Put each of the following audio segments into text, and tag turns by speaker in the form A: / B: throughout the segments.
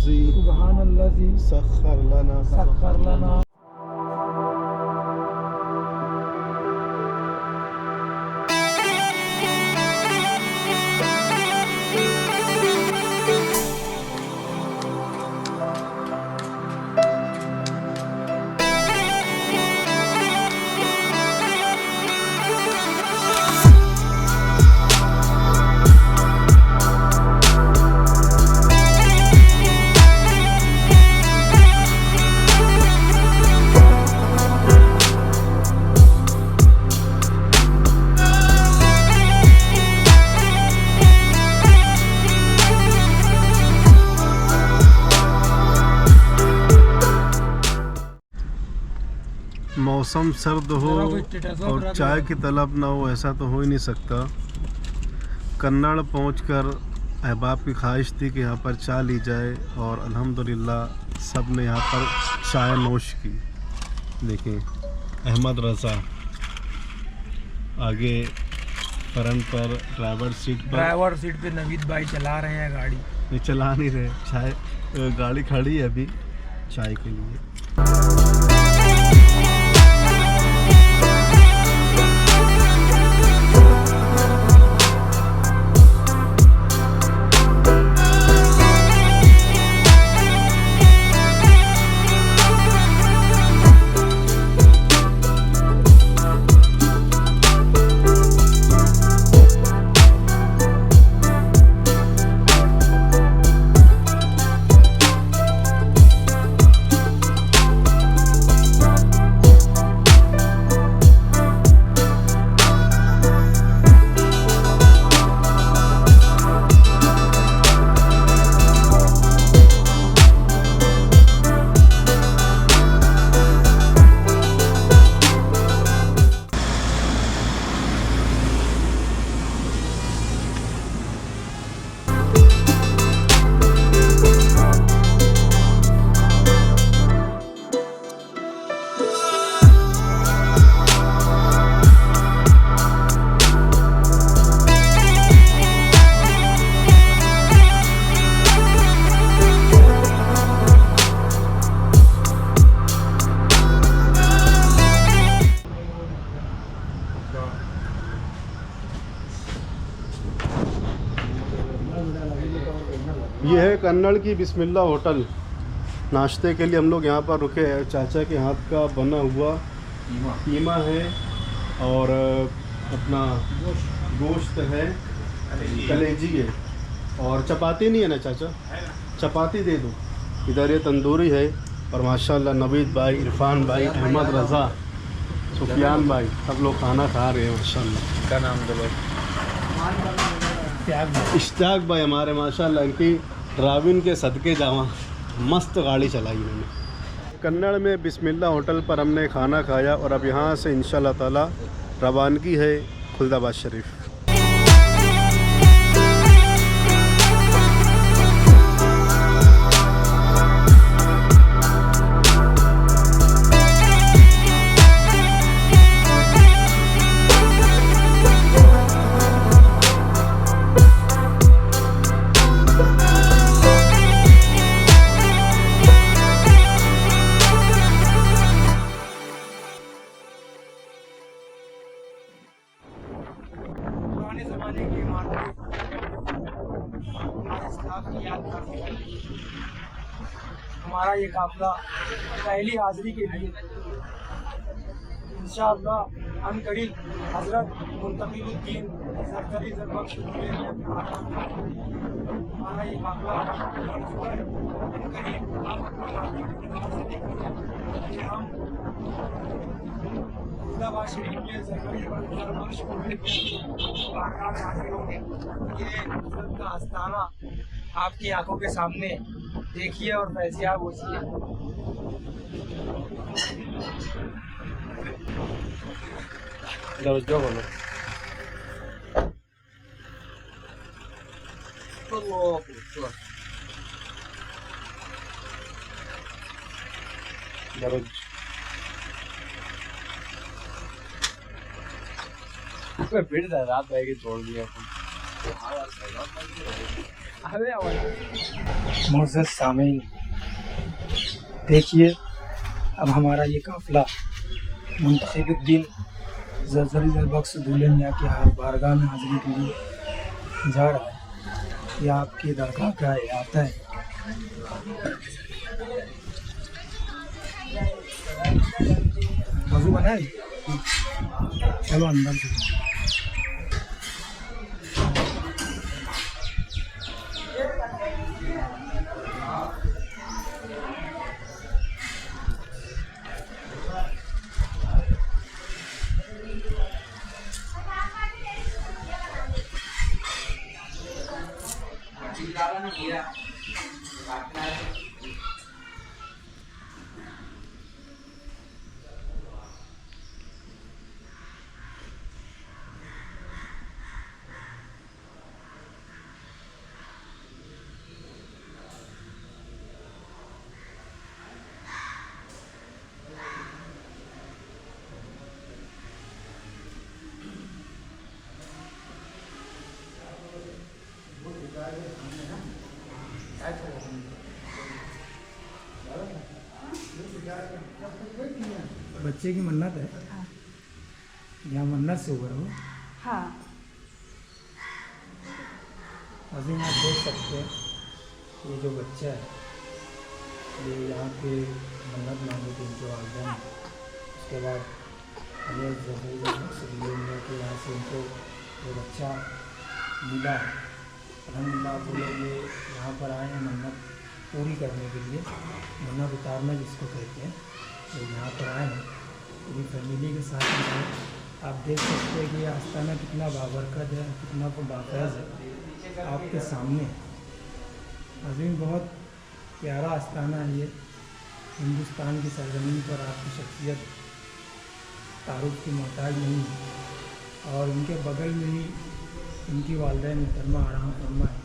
A: सुब्हानल्लाज़ी सख्खर लना। मौसम सर्द हो और चाय की तलब ना हो, ऐसा तो हो ही नहीं सकता। कन्नड़ पहुंचकर अहबाब की ख्वाहिश थी कि यहाँ पर चाय ली जाए और अल्हम्दुलिल्लाह सब ने यहाँ पर चाय नोश की। देखिए अहमद रज़ा आगे फ्रंट पर ड्राइवर सीट पे नवीद भाई चला रहे हैं गाड़ी। नहीं चला नहीं रहे, चाय गाड़ी खड़ी है अभी चाय के लिए। ये है कन्नड़ की बिस्मिल्लाह होटल। नाश्ते के लिए हम लोग यहाँ पर रुके हैं। चाचा के हाथ का बना हुआ कीमा है और अपना गोश्त है, कलेजी है और चपाती नहीं है ना चाचा? चपाती दे दो। इधर ये तंदूरी है और माशाल्लाह नवीद भाई, इरफान भाई, अहमद रज़ा, सुफियान भाई सब लोग खाना खा रहे हैं माशाल्लाह। क्या नाम दो भाई? इश्तियाक भाई हमारे माशाल्लाह, इनकी ड्राइविंग के सदके जावा मस्त गाड़ी चलाई इन्होंने। कन्नड़ में बिस्मिल्लाह होटल पर हमने खाना खाया और अब यहाँ से इंशाल्लाह ताला रवानगी है खुलदाबाद शरीफ। हमारा ये काफिला पहली हाजिरी के लिए इंशाअल्लाह अनकरीब हजरत मुंतकीउद्दीन सरकारी ज़रबख्श हमारा ये काफिला हम खुलदाबाद शरीफ के सरकारी ज़रबख्श का आस्थाना आपकी आंखों के सामने देखिए और फैज़याब होइए। बोलो फिर रात भाई के छोड़ दिया।
B: मोअज़्ज़ज़ सामीन, देखिए अब हमारा ये काफ़िला मुंतखिबुद्दीन ज़रज़री ज़रबख्श दूल्हे मियाँ की बारगाह में हाज़िरी के लिए जा रहा है। ये आपकी दरगाह का आता है। वज़ू बनाए, चलो अंदर से। बच्चे की मन्नत है।
C: हाँ।
B: यहाँ मन्नत से हुआ हो।
C: हाँ।
B: अजीम आप देख सकते हैं ये जो बच्चा है ये यहाँ पे मन्नत मांगी थी इनके वालिदैन ने। उसके बाद हमें जरूर के यहाँ से इनको जो बच्चा मिला है। अल्हम्दुलिल्लाह वो लोग ये यहाँ पर आए हैं मन्नत पूरी करने के लिए, मन्नत उतारना जिसको कहते हैं। तो यहाँ पर आए हैं पूरी फैमिली के साथ में आए। आप देख सकते हैं कि ये आस्थाना कितना बाबरकत है, कितना बाफैज़ है आपके सामने। अजीम बहुत प्यारा आस्थाना है ये। हिंदुस्तान की सरजमीन पर आपकी शख्सियत तारुफ की मोहताज नहीं है। और उनके बगल में ही इनकी वालिदैन मुहतरमा आराम फरमा है।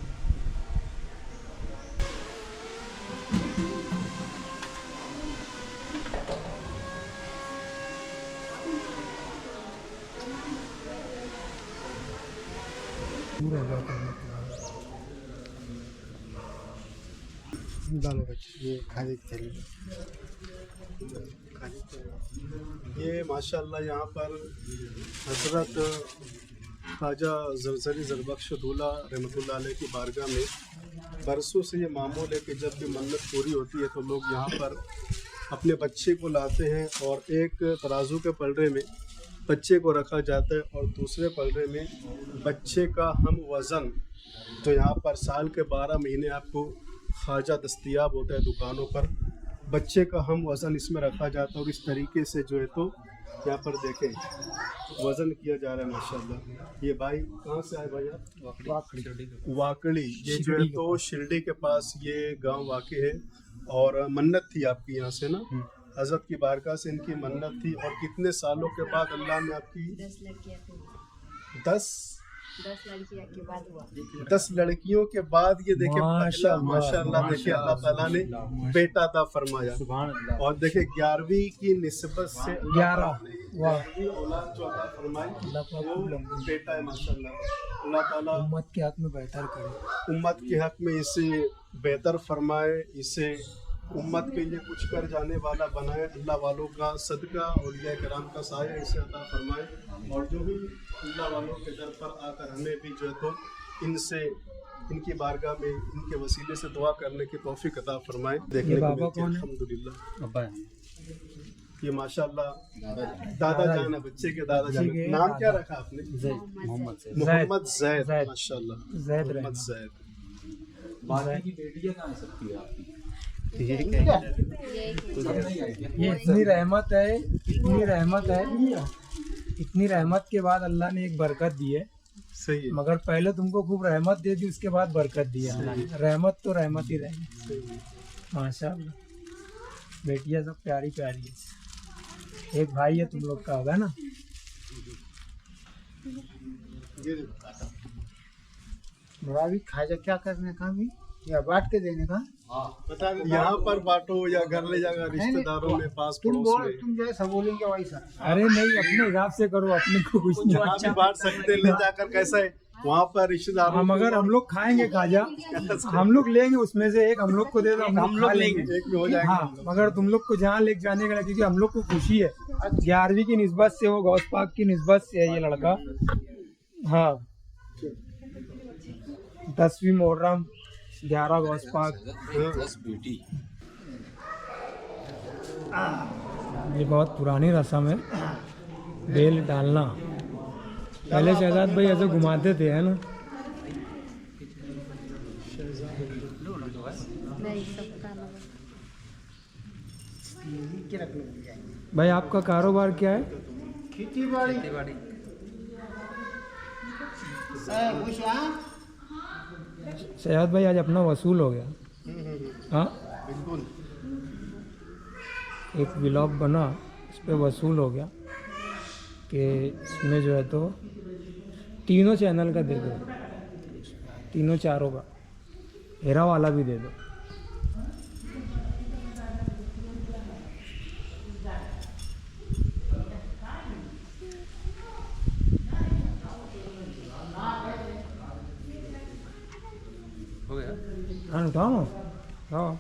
A: डालो बच्चे ये खाने के लिए। ये माशाल्लाह यहाँ पर हज़रत ख्वाजा ज़रज़री ज़रबख्श दूल्हा रहमतुल्लाह अलैह की बारगाह में बरसों से ये मामूल है कि जब भी मन्नत पूरी होती है तो लोग यहाँ पर अपने बच्चे को लाते हैं और एक तराजू के पलड़े में बच्चे को रखा जाता है और दूसरे पलड़े में बच्चे का हम वज़न, तो यहाँ पर साल के 12 महीने आपको खाजा दस्तयाब होता है दुकानों पर, बच्चे का हम वज़न इसमें रखा जाता है और इस तरीके से जो है तो यहाँ पर देखें वज़न किया जा रहा है माशाल्लाह। ये भाई कहाँ से आए भाई आप? वाकड़ी। ये जो है तो शिरडी के पास ये गांव वाक़ है। और मन्नत थी आपकी यहाँ से ना, हज़रत की बारगाह से इनकी मन्नत थी। और कितने सालों के बाद अल्लाह ने आपकी 10
C: लड़कियों के बाद हुआ।
A: 10 लड़कियों के बाद ये देखे माशाल्लाह देखिए अल्लाह ताला ने बेटा अता फरमाया। और देखे 11वीं की निस्बत से 11वीं औलाद जो अता फरमाई वो बेटा है माशाल्लाह। अल्लाह ताला
B: उम्मत के हक में बेहतर करे,
A: उम्मत के हक में इसे बेहतर फरमाए, इसे उम्मत के लिए कुछ कर जाने वाला बनाए। अल्लाह वालों का सदका औलिया किराम का साया इसे अता फरमाए। और जो भी अल्लाह वालों के दर पर आकर हमें भी जो है तो इनसे इनकी बारगाह में इनके वसीले से दुआ करने की तौफीक अता फरमाए। देखने को मिलती है अल्हम्दुलिल्लाह। ये माशाल्लाह दादा जान है, बच्चे के दादा जान। नाम क्या रखा आपने? मोहम्मद जैद। माशाल्लाह मोहम्मद जैद।
B: बाकी की बेटियां कहाँ सकती है आपकी?
C: ये
B: इतनी रहमत है, इतनी रहमत के बाद अल्लाह ने एक बरकत दी है।
A: सही है।
B: मगर पहले तुमको खूब रहमत दे दी, उसके बाद बरकत दी है। रहमत तो रहमत ही रहेगी माशाल्लाह। बेटियां सब प्यारी प्यारी है। एक भाई है तुम लोग का, होगा ना?
D: बड़ा भी खाजा क्या करने का भी या बांट के देने का?
A: यहाँ पर बांटो या घर ले जाकर रिश्तेदारों में, पास पड़ोस में।
D: तुम जैसा बोलेंगे वैसा।
B: अरे नहीं, अपने हिसाब से करो, अपने को कुछ नहीं।
A: जहाँ भी बांट सकते ले जाकर। कैसा है वहाँ पर रिश्तेदार
B: हम अगर हम लोग खाएंगे खाजा, हम लोग लेंगे उसमें से एक, हम लोग को दे दो, हम लोग लेंगे
A: एक में हो जाएगा।
B: हाँ, मगर तुम लोग को जहाँ लेके जाने का, क्योंकि हम लोग को खुशी है 11वीं की निस्बत से, वो गौस पाक की निस्बत से है ये लड़का। हाँ, 10वीं मुहर्रम 11 गौस पाक। ये बहुत पुरानी रस्म है, बेल डालना। पहले शहजाद भाई ऐसे घुमाते थे, है ना? भाई आपका कारोबार क्या है?
D: खेती बाड़ी।
B: शहजाद भाई आज अपना वसूल हो गया। हाँ,
A: बिल्कुल।
B: एक व्लॉग बना, इस पे वसूल हो गया कि इसमें जो है तो तीनों चैनल का दे दो, तीनों चारों का, हेरा वाला भी दे दो।
E: हो गया?
B: हाँ, उठाओ ना, हाँ।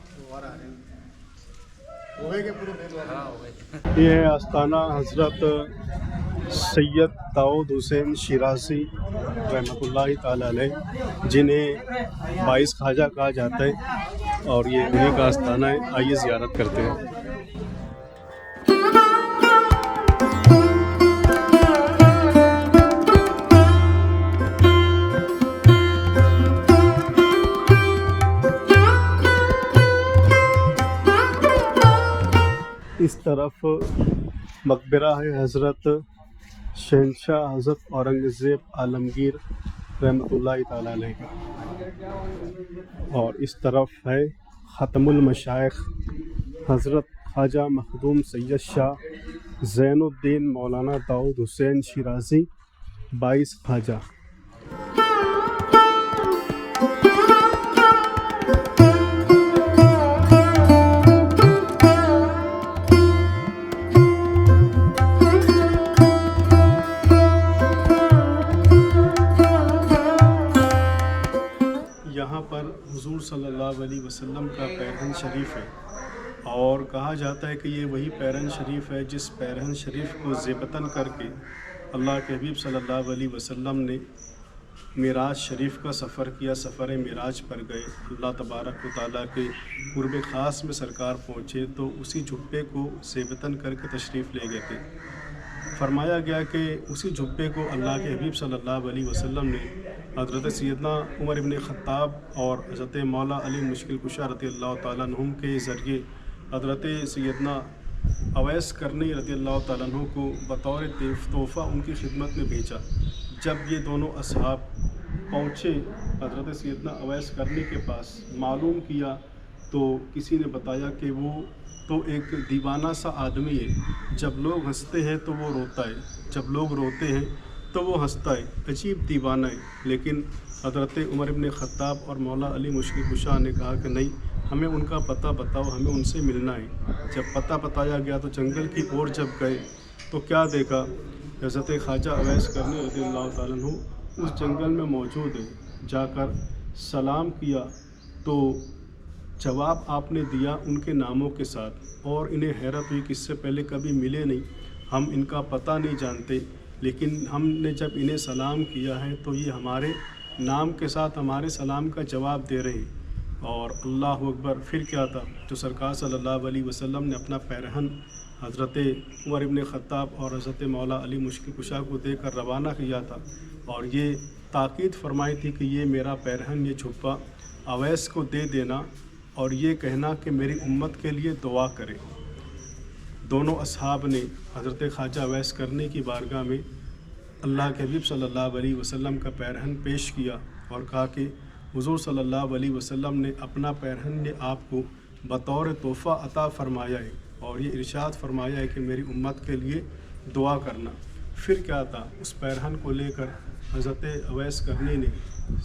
A: ये है आस्थाना हज़रत सैयद दाऊद हुसैन शिराज़ी रहमतुल्लाहि ताला अलैह, जिन्हें 22 ख्वाजा कहा जाता है, और ये उन्हीं का आस्थाना है। आइए ज़ियारत करते हैं। इस तरफ मकबरा है हज़रत शहंशाह हज़रत औरंगज़ेब आलमगीर रहमतुल्लाहि ताला अलैह का, और इस तरफ है ख़त्मुल मशाइख़ हज़रत ख्वाजा मखदूम सैयद शाह ज़ैनुद्दीन मौलाना दाऊद हुसैन शिराज़ी 22 ख्वाजा। यहाँ पर हुज़ूर सल्लल्लाहु अलैहि वसल्लम का पैरहन शरीफ है, और कहा जाता है कि ये वही पैरहन शरीफ है जिस पैरहन शरीफ को ज़ेबतन करके अल्लाह के हबीब सल्लल्लाहु अलैहि वसल्लम ने मिराज शरीफ का सफ़र किया, सफ़र मिराज पर गए। अल्लाह तबारक व तआला के कुर्ब ख़ास में सरकार पहुँचे तो उसी जुब्बे को ज़ेबतन करके तशरीफ़ ले गए थे। फरमाया गया कि उसी जुब्बे को अल्लाह के हबीब सल्लल्लाहु अलैहि वसल्लम ने हज़रत सैयदना उमर इब्न ख़त्ताब और हज़रत मौला अली मुश्किल कुशा रज़ियल्लाहु तआला अन्हुम के ज़रिए हज़रत सैयदना अवैस करनी रज़ियल्लाहु तआला अन्हु को बतौर तोहफ़ा उनकी खिदमत में भेजा। जब ये दोनों असहाब पहुँचे हज़रत सैयदना अवैस करनी के पास, मालूम किया तो किसी ने बताया कि वो तो एक दीवाना सा आदमी है, जब लोग हंसते हैं तो वो रोता है, जब लोग रोते हैं तो वो हंसता है, अजीब दीवाना है। लेकिन हज़रत उमर इब्न ख़त्ताब और मौला अली मुश्किल कुशा ने कहा कि नहीं, हमें उनका पता बताओ, हमें उनसे मिलना है। जब पता बताया गया तो जंगल की ओर जब गए तो क्या देखा, हज़रत ख्वाजा अवैस करनी रज़ियल्लाहु तआला अन्हु उस जंगल में मौजूद है। जाकर सलाम किया तो जवाब आपने दिया उनके नामों के साथ, और इन्हें हैरत हुई कि इससे पहले कभी मिले नहीं, हम इनका पता नहीं जानते, लेकिन हमने जब इन्हें सलाम किया है तो ये हमारे नाम के साथ हमारे सलाम का जवाब दे रहे हैं। और अल्लाह अकबर, फिर क्या था, जो सरकार सल्लल्लाहु अलैहि वसल्लम ने अपना पैरहन हज़रत उमर इब्न ख़त्ताब और हज़रत मौला अली मुश्किल कुशा को देकर रवाना किया था, और ये ताकीद फरमाई थी कि ये मेरा पैरहन, ये छुपा अवैस को दे देना और ये कहना कि मेरी उम्मत के लिए दुआ करें। दोनों असहाब ने हज़रत ख्वाजा अवैस करने की बारगाह में अल्लाह के हबीब सल्लल्लाहु अलैहि वसल्लम का पैरहन पेश किया और कहा कि हुज़ूर सल्लल्लाहु अलैहि वसल्लम ने अपना पैरहन ने आपको बतौर तोहफ़ा अता फ़रमाया है, और ये इरशाद फरमाया है कि मेरी उम्मत के लिए दुआ करना। फिर क्या था, उस पैरहन को लेकर हज़रत अवैस करनी ने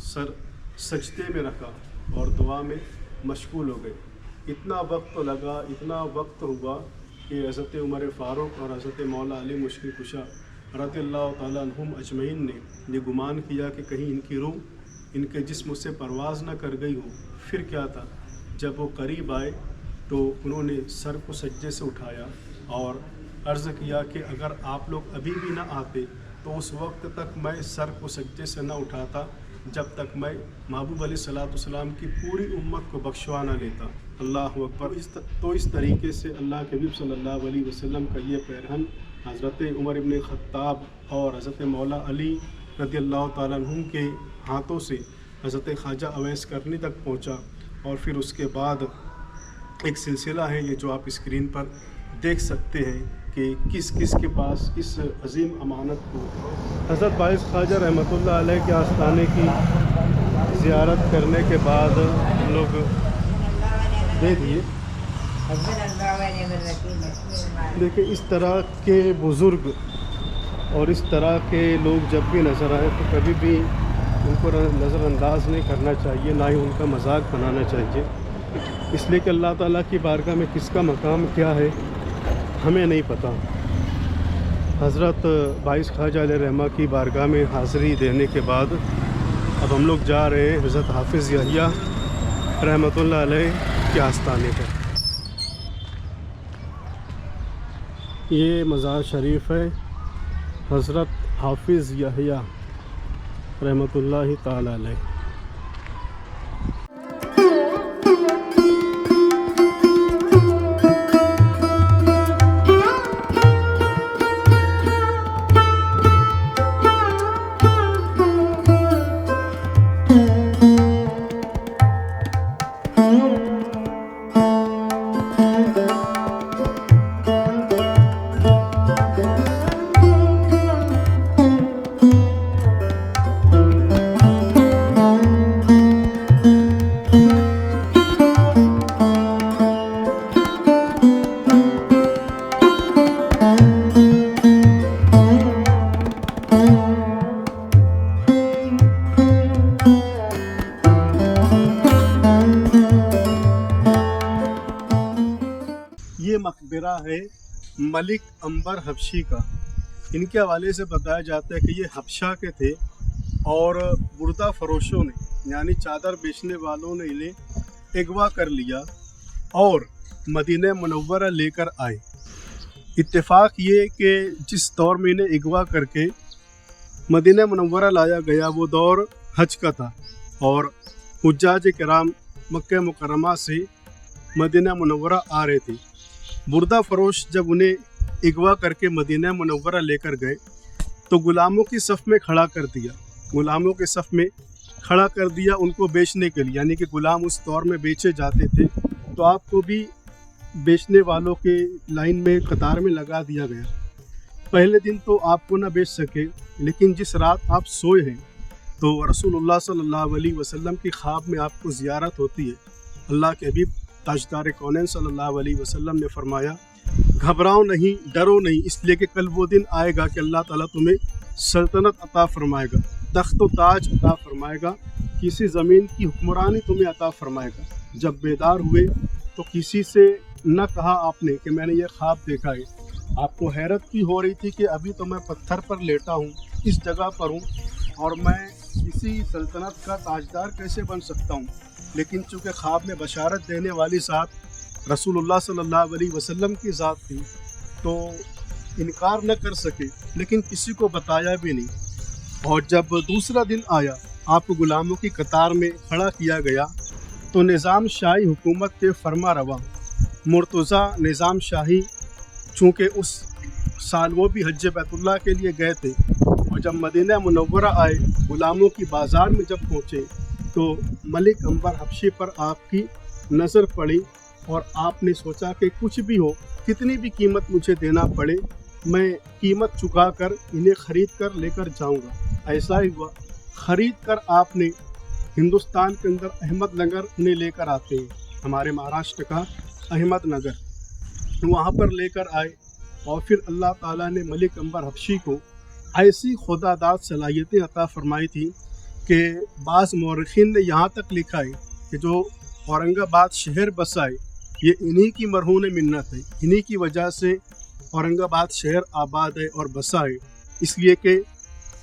A: सर सजदे में रखा और दुआ में मशगूल हो गए। इतना वक्त तो लगा, इतना वक्त हुआ कि हज़रत उमर फ़ारूक और हज़रत मौला अली मुश्किल कुशा रज़ियल्लाहु ताला अन्हुम अजमईन ने ये गुमान किया कि कहीं इनकी रूह इनके जिस्म से परवाज़ न कर गई हो। फिर क्या था, जब वो करीब आए तो उन्होंने सर को सज्जे से उठाया और अर्ज़ किया कि अगर आप लोग अभी भी ना आते तो उस वक्त तक मैं सर को सज्जे से न उठाता जब तक मैं महबूब अलैहिस्सलाम की पूरी उम्मत को बख्शवा ना लेता। अल्लाह अकबर। इस तरीके से अल्लाह के हबीब सल्लल्लाहु अलैहि वसल्लम का ये पैरहन हज़रत उमर इब्न ख़त्ताब और हज़रत मौला अली रज़ियल्लाहु ताला अन्हुम के हाथों से हज़रत ख्वाजा अवैस करनी तक पहुँचा। और फिर उसके बाद एक सिलसिला है ये जो आप स्क्रीन पर देख सकते हैं कि किस किस के पास इस अजीम अमानत को हज़रत बाइस ख्वाजा रहमतुल्लाह अलैह के आस्थाने की ज़ियारत करने के बाद हम लोग दे दिए। देखिए, इस तरह के बुज़ुर्ग और इस तरह के लोग जब भी नज़र आए तो कभी भी उनको नज़रअंदाज नहीं करना चाहिए, ना ही उनका मजाक बनाना चाहिए, इसलिए कि अल्लाह ताला की बारगाह में किसका मकाम क्या है हमें नहीं पता। हज़रत बाइस ख्वाजा अलैहि रहमा की बारगाह में हाज़िरी देने के बाद अब हम लोग जा रहे हैं हज़रत हाफिज़ यहिया रहमतुल्लाह अलैह के आस्थाने पर। ये मज़ार शरीफ है हज़रत हाफिज़ यहिया रहमतुल्लाहि ताला अलैह। ये मकबरा है मलिक अंबर हबशी का। इनके हवाले से बताया जाता है कि ये हबशा के थे और बुर्दा फरोशों ने यानी चादर बेचने वालों ने इन्हें अगवा कर लिया और मदीना मुनव्वरा लेकर आए। इत्तेफाक ये कि जिस दौर में इन्हें अगवा करके मदीना मुनव्वरा लाया गया वो दौर हज का था और हुज्जाज किराम मक्का मुकर्रमा से मदीना मुनव्वरा आ रहे थे। बुर्दा फरोश जब उन्हें अगवा करके मदीना मुनव्वरा लेकर गए तो गुलामों की सफ़ में खड़ा कर दिया, गुलामों के सफ़ में खड़ा कर दिया उनको बेचने के लिए, यानी कि गुलाम उस दौर में बेचे जाते थे तो आपको भी बेचने वालों के लाइन में कतार में लगा दिया गया। पहले दिन तो आपको ना बेच सके, लेकिन जिस रात आप सोए हैं तो रसूलुल्लाह सल्लल्लाहु अलैहि वसल्लम की ख्वाब में आपको ज़ियारत होती है। अल्लाह के हबीब ताजदार कौनैन सल्लल्लाहु अलैहि वसल्लम ने फरमाया, घबराओ नहीं, डरो नहीं, इसलिए कि कल वो दिन आएगा कि अल्लाह ताला तुम्हें सल्तनत अता फरमाएगा, तख्त व ताज अता फरमाएगा, किसी ज़मीन की हुक्मरानी तुम्हें अता फरमाएगा। जब बेदार हुए तो किसी से न कहा आपने कि मैंने ये ख्वाब देखा है। आपको हैरत भी हो रही थी कि अभी तो मैं पत्थर पर लेटा हूँ, इस जगह पर हूँ और मैं किसी सल्तनत का ताजदार कैसे बन सकता हूँ। लेकिन चूँकि ख्वाब में बशारत देने वाली ज़ात रसूलुल्लाह सल्लल्लाहु अलैहि वसल्लम की ज़ात थी तो इनकार न कर सके, लेकिन किसी को बताया भी नहीं। और जब दूसरा दिन आया, आपको गुलामों की कतार में खड़ा किया गया तो निज़ाम शाही हुकूमत के फरमा रवा मुर्तज़ा निज़ाम शाही, चूँकि उस साल वो भी हज बैतुल्लाह के लिए गए थे और जब मदीना मुनव्वरा आए, गुलामों की बाज़ार में जब पहुँचे तो मलिक अंबर हबशी पर आपकी नज़र पड़ी और आपने सोचा कि कुछ भी हो, कितनी भी कीमत मुझे देना पड़े, मैं कीमत चुका कर इन्हें ख़रीद कर लेकर जाऊंगा। ऐसा ही हुआ, ख़रीद कर आपने हिंदुस्तान के अंदर अहमदनगर उन्हें लेकर आते हैं, हमारे महाराष्ट्र का अहमदनगर, वहाँ पर लेकर आए और फिर अल्लाह ताला ने मलिक अंबर हबशी को ऐसी खुदादाद सलाहियतें अता फरमाई थी कि बाज़ मौरख़ीन ने यहाँ तक लिखा है कि जो औरंगाबाद शहर बसाए ये इन्हीं की मरहून मिन्नत है, इन्हीं की वजह से औरंगाबाद शहर आबाद है और बसा है। इसलिए कि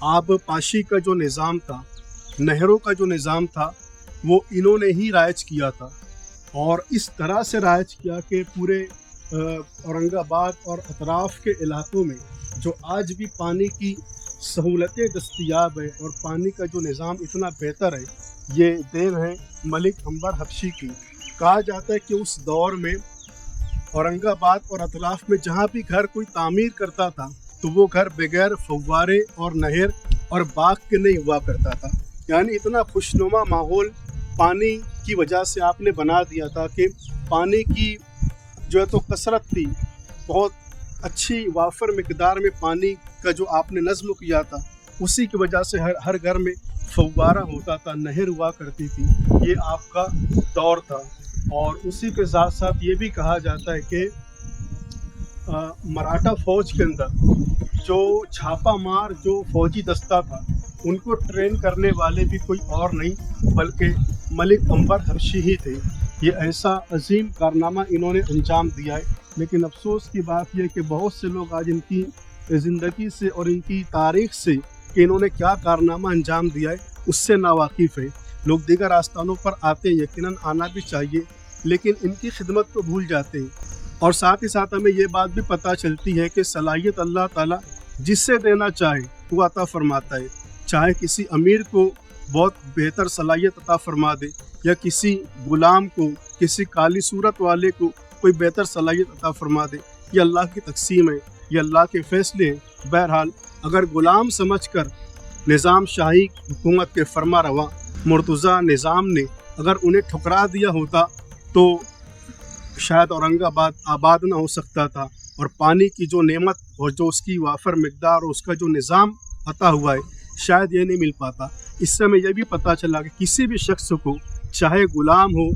A: आबपाशी का जो निज़ाम था, नहरों का जो निज़ाम था, वो इन्होंने ही राइज किया था और इस तरह से राइज किया कि पूरे औरंगाबाद और अतराफ़ के इलाकों में जो आज भी पानी की सहूलतें दस्तयाब है और पानी का जो निज़ाम इतना बेहतर है, ये देन है मलिक अंबर हबशी की। कहा जाता है कि उस दौर में औरंगाबाद और अतराफ़ में जहाँ भी घर कोई तामीर करता था तो वो घर बगैर फव्वारे और नहर और बाग के नहीं हुआ करता था। यानी इतना खुशनुमा माहौल पानी की वजह से आपने बना दिया था कि पानी की जो है तो कसरत थी, बहुत अच्छी वाफर मिकदार में पानी का जो आपने नज़्म किया था, उसी की वजह से हर घर में फव्वारा होता था, नहर हुआ करती थी। ये आपका दौर था। और उसी के साथ साथ ये भी कहा जाता है कि मराठा फ़ौज के अंदर जो छापा मार जो फ़ौजी दस्ता था, उनको ट्रेन करने वाले भी कोई और नहीं बल्कि मलिक अंबर हबशी ही थे। ये ऐसा अजीम कारनामा इन्होंने अंजाम दिया है। लेकिन अफसोस की बात यह कि बहुत से लोग आज इनकी ज़िंदगी से और इनकी तारीख़ से कि इन्होंने क्या कारनामा अंजाम दिया है उससे नावाकिफ़ है। लोग दीगर आस्थानों पर आते हैं, यकीनन आना भी चाहिए, लेकिन इनकी खिदमत को भूल जाते हैं। और साथ ही साथ हमें ये बात भी पता चलती है कि सलाहियत अल्लाह ताला जिससे देना चाहे वो अता फरमाता है। चाहे किसी अमीर को बहुत बेहतर सलाहियत अता फरमा दे या किसी गुलाम को, किसी काली सूरत वाले को कोई बेहतर सलाहियत अता फरमा दे, ये अल्लाह की तकसीम है, ये अल्लाह के फ़ैसले हैं। बहरहाल अगर गुलाम समझकर निज़ाम शाही हुकूमत के फरमा रवा मुर्तज़ा निज़ाम ने अगर उन्हें ठुकरा दिया होता तो शायद औरंगाबाद आबाद ना हो सकता था और पानी की जो नेमत और जो उसकी वाफर मिकदार और उसका जो निज़ाम अता हुआ है शायद ये नहीं मिल पाता। इससे हमें यह भी पता चला कि किसी भी शख्स को, चाहे गुलाम हो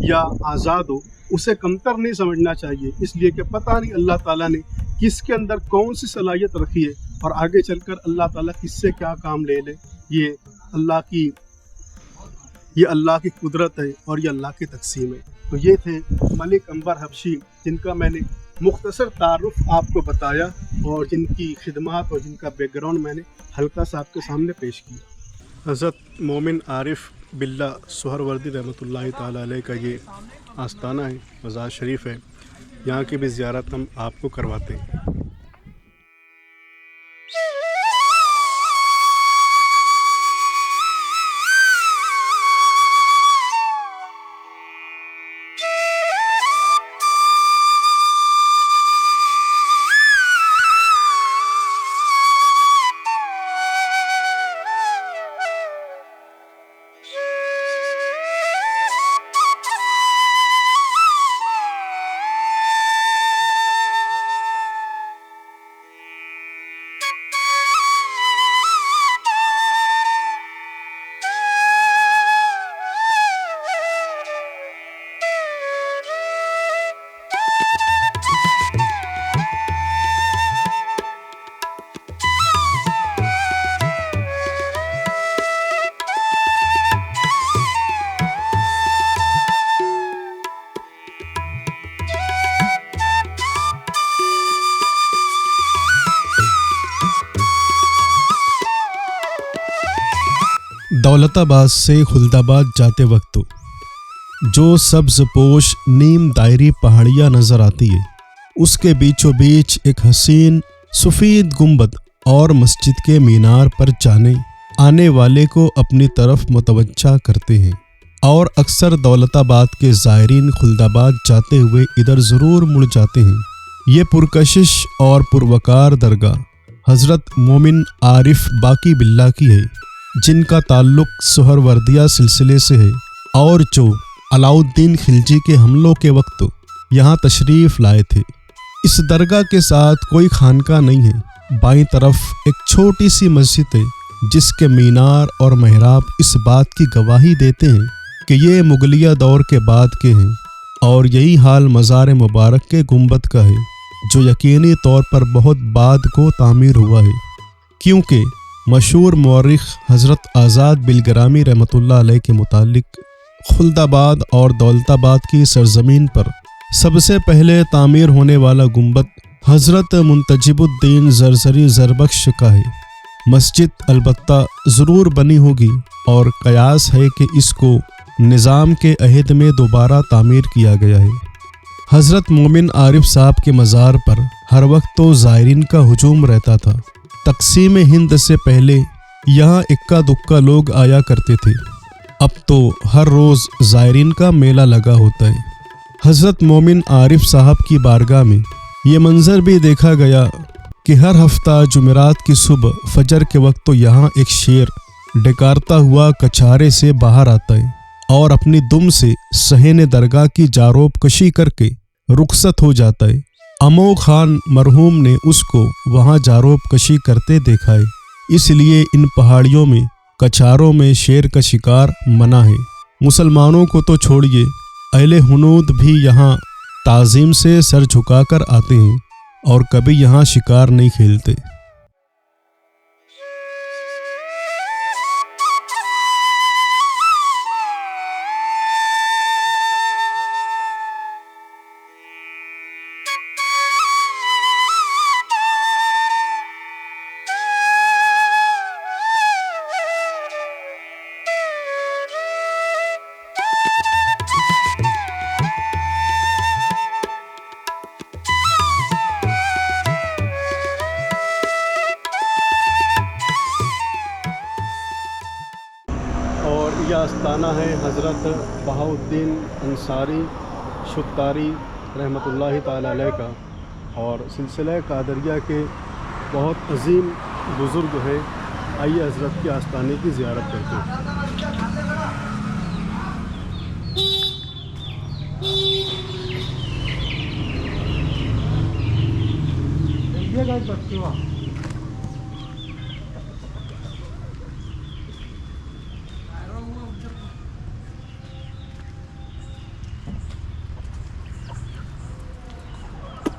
A: या आज़ाद हो, उसे कमतर नहीं समझना चाहिए, इसलिए कि पता नहीं अल्लाह ताला ने किसके अंदर कौन सी सलाहियत रखी है और आगे चलकर अल्लाह ताला किससे क्या काम ले ले। ये अल्लाह की कुदरत है और ये अल्लाह की तकसीम है। तो ये थे मलिक अंबर हबशी, जिनका मैंने मुख्तसर तारुफ आपको बताया और जिनकी खिदमत और जिनका बैकग्राउंड मैंने हल्का सा आपके सामने पेश किया। हज़रत मोमिन आरिफ बिल्ला सुहरवर्दी रहमतुल्लाहि ताला अलैह का ये आस्ताना है, मज़ार शरीफ है, यहाँ की भी ज़ियारत हम आपको करवाते हैं।
F: दौलताबाद से खुल्दाबाद जाते वक्त जो सब्ज़ पोश नीम दायरी पहाड़ियाँ नज़र आती है, उसके बीचों बीच एक हसीन सफ़ेद गुंबद और मस्जिद के मीनार पर जाने आने वाले को अपनी तरफ मुतवज्जा करते हैं और अक्सर दौलताबाद के ज़ायरीन खुल्दाबाद जाते हुए इधर ज़रूर मुड़ जाते हैं। ये पुरकशिश और पुरवकार दरगाह हज़रत मोमिन आरिफ बाकी बिल्ला की है, जिनका ताल्लुक सुहरवर्दिया सिलसिले से है और जो अलाउद्दीन खिलजी के हमलों के वक्त यहाँ तशरीफ़ लाए थे। इस दरगाह के साथ कोई खानका नहीं है। बाईं तरफ एक छोटी सी मस्जिद है जिसके मीनार और महराब इस बात की गवाही देते हैं कि ये मुगलिया दौर के बाद के हैं और यही हाल मज़ार मुबारक के गुंबद का है, जो यकीनी तौर पर बहुत बाद को तामीर हुआ है, क्योंकि मशहूर मौरिख हज़रत आज़ाद बिलग्रामी रहमतुल्लाह अलैह के मुतालिक खुल्दाबाद और दौलताबाद की सरजमीन पर सबसे पहले तामीर होने वाला गुंबद हज़रत मुंतजिबुद्दीन ज़रज़री ज़रबख्श का है। मस्जिद अलबत्ता ज़रूर बनी होगी और कयास है कि इसको निज़ाम के अहद में दोबारा तामीर किया गया है। हज़रत मोमिन आरिफ साहब के मज़ार पर हर वक्त तो ज़ायरीन का हुजूम रहता था। तक़सीम हिंद से पहले यहाँ इक्का दुक्का लोग आया करते थे। अब तो हर रोज़ ज़ायरीन का मेला लगा होता है। हज़रत मोमिन आरिफ साहब की बारगाह में ये मंज़र भी देखा गया कि हर हफ्ता जुमेरात की सुबह फजर के वक्त तो यहाँ एक शेर डकारता हुआ कछारे से बाहर आता है और अपनी दुम से सहने दरगाह की जारोब कशी करके रुखसत हो जाता है। अमो खान मरहूम ने उसको वहाँ जारोब कशी करते देखा है, इसलिए इन पहाड़ियों में कछारों में शेर का शिकार मना है। मुसलमानों को तो छोड़िए, अहले हुनूद भी यहाँ ताज़ीम से सर झुकाकर आते हैं और कभी यहाँ शिकार नहीं खेलते।
A: और यह आस्थाना है हज़रत बहाउद्दीन अंसारी शुत्तारी रहमतुल्लाहि ताला अलैह का, और सिलसिला कादरिया के बहुत अजीम बुज़ुर्ग हैं। आइए हज़रत के आस्थाने की ज़ियारत करते हैं।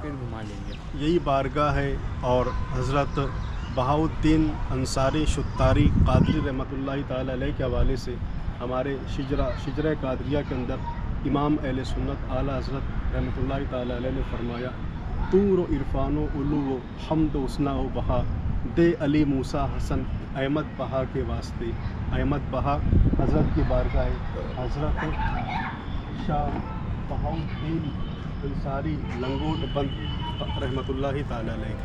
E: फिर घुमा लेंगे।
A: यही बारगाह है और हज़रत बहाउद्दीन अंसारी शुत्तारी कादरी रहमतुल्लाहि ताला अलैह के हवाले से हमारे शिजरा कादरिया के अंदर इमाम अहले सुन्नत आला हज़रत रहमतुल्लाहि ताला अलैह ने फरमाया, तूर इरफानो उलू व हम्द उसना व बहा दे अली मूसा हसन अहमद बहा के वास्ते। अहमद बहा हज़रत की बारगाह है। हज़रत शाह बहाउद्दीन अंसारी लंगोट बंद रहमतुल्लाहि ताला अलैह।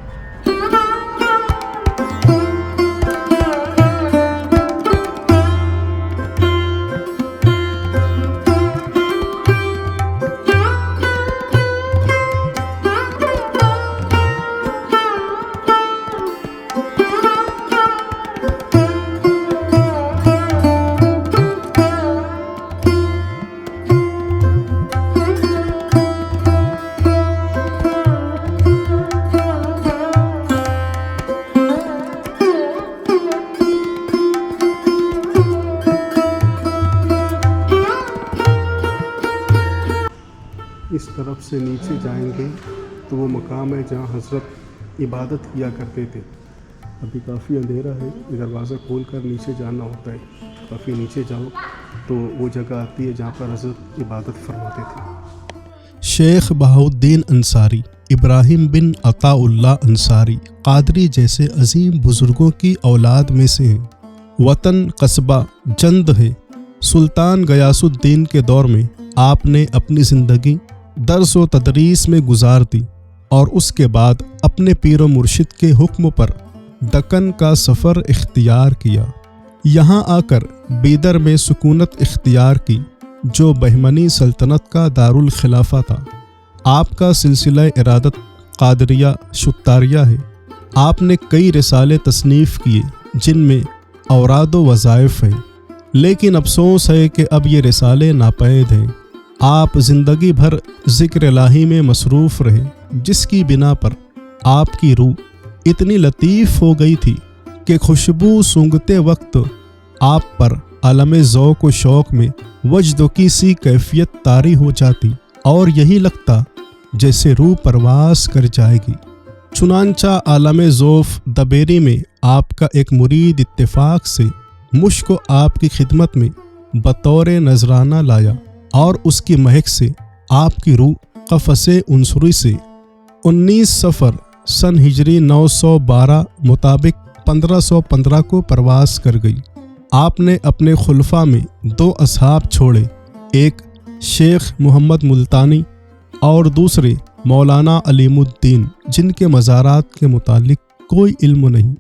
A: इस तरफ से नीचे जाएंगे तो वो मकाम है जहाँ हज़रत इबादत किया करते थे। अभी काफ़ी अंधेरा है, दरवाज़ा खोल कर नीचे जाना होता है। काफ़ी नीचे जाओ तो वो जगह आती है जहाँ पर हज़रत इबादत फरमाते थे।
F: शेख बहाउद्दीन अंसारी, इब्राहिम बिन अताउल्लाह अंसारी कादरी जैसे अजीम बुजुर्गों की औलाद में से हैं। वतन कस्बा जंद है। सुल्तान गयासुद्दीन के दौर में आपने अपनी ज़िंदगी दर्स व तदरीस में गुजार दी और उसके बाद अपने पीर व मुर्शिद के हुक्म पर दक्कन का सफ़र इख्तियार किया। यहाँ आकर बीदर में सुकूनत इख्तियार की, जो बहमनी सल्तनत का दारुल खिलाफा था। आपका सिलसिला इरादत कादरिया शुत्तारिया है। आपने कई रिसाले तसनीफ़ किए जिनमें औराद व वज़ाइफ हैं, लेकिन अफसोस है कि अब ये रिसाले नापैद हैं। आप ज़िंदगी भर ज़िक्र इलाही में मसरूफ़ रहे, जिसकी बिना पर आपकी रूह इतनी लतीफ़ हो गई थी कि खुशबू सूंघते वक्त आप पर आलम ज़ौक़ व शौक़ में वजद की सी कैफियत तारी हो जाती और यही लगता जैसे रूह परवास कर जाएगी। चुनांचा आलम ज़ौफ़ दबेरी में आपका एक मुरीद इत्तेफाक से मुझको आपकी खिदमत में बतौर नजराना लाया और उसकी महक से आपकी रूह कफ़से उनसुरी से 19 सफ़र सन हिजरी 912 मुताबिक 1515 को प्रवास कर गई। आपने अपने खुलफा में 2 असहाब छोड़े, एक शेख मोहम्मद मुल्तानी और दूसरे मौलाना अलीमुद्दीन, जिनके मज़ारात के मुतालिक कोई इल्म नहीं।